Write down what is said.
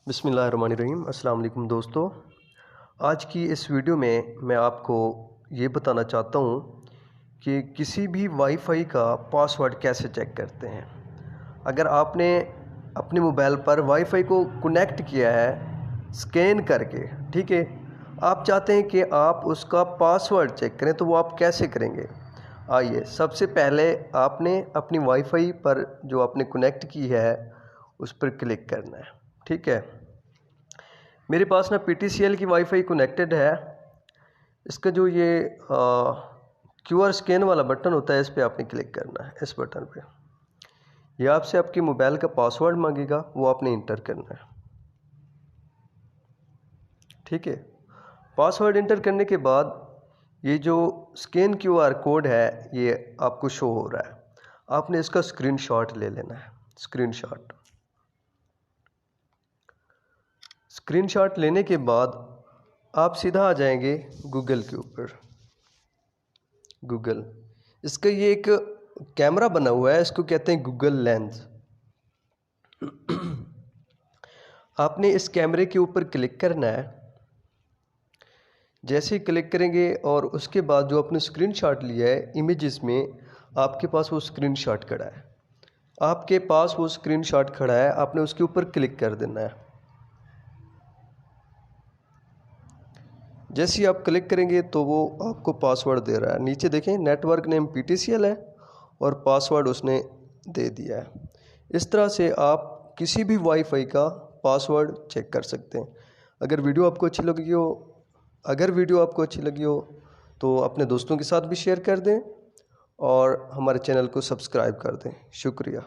بسم اللہ الرحمن الرحیم۔ السلام علیکم دوستو، آج کی اس ویڈیو میں آپ کو یہ بتانا چاہتا ہوں کہ کسی بھی وائی فائی کا پاس ورڈ کیسے چیک کرتے ہیں۔ اگر آپ نے اپنے موبائل پر وائی فائی کو کنیکٹ کیا ہے سکین کر کے، ٹھیک ہے، آپ چاہتے ہیں کہ آپ اس کا پاس ورڈ چیک کریں، تو وہ آپ کیسے کریں گے؟ آئیے، سب سے پہلے آپ نے اپنی وائی فائی پر جو آپ نے کنیکٹ کی ہے اس پر کلک کرنا ہے، ٹھیک ہے۔ میرے پاس نا پی ٹی سی ایل کی وائی فائی کنیکٹڈ ہے۔ اس کا جو یہ کیو آر سکین والا بٹن ہوتا ہے، اس پہ آپ نے کلک کرنا ہے، اس بٹن پہ۔ یہ آپ سے آپ کے موبائل کا پاس ورڈ مانگے گا، وہ آپ نے انٹر کرنا ہے، ٹھیک ہے۔ پاس ورڈ انٹر کرنے کے بعد یہ جو سکین کیو آر کوڈ ہے یہ آپ کو شو ہو رہا ہے۔ آپ نے اس کا اسکرین شاٹ لے لینا ہے، اسکرین شاٹ۔ اسکرین شاٹ لینے کے بعد آپ سیدھا آ جائیں گے گوگل کے اوپر۔ گوگل، اس کا یہ ایک کیمرہ بنا ہوا ہے، اس کو کہتے ہیں گوگل لینز۔ آپ نے اس کیمرے کے اوپر کلک کرنا ہے۔ جیسے ہی کلک کریں گے اور اس کے بعد جو آپ نے اسکرین شاٹ لیا ہے امیجز میں، آپ کے پاس وہ اسکرین شاٹ کھڑا ہے۔ آپ کے پاس وہ اسکرین شاٹ کھڑا ہے، آپ نے اس کے اوپر کلک کر دینا ہے۔ جیسے ہی آپ کلک کریں گے تو وہ آپ کو پاس ورڈ دے رہا ہے۔ نیچے دیکھیں، نیٹ ورک نیم پی ٹی سی ایل ہے اور پاس ورڈ اس نے دے دیا ہے۔ اس طرح سے آپ کسی بھی وائی فائی کا پاس ورڈ چیک کر سکتے ہیں۔ اگر ویڈیو آپ کو اچھی لگی ہو تو اپنے دوستوں کے ساتھ بھی شیئر کر دیں اور ہمارے چینل کو سبسکرائب کر دیں۔ شکریہ۔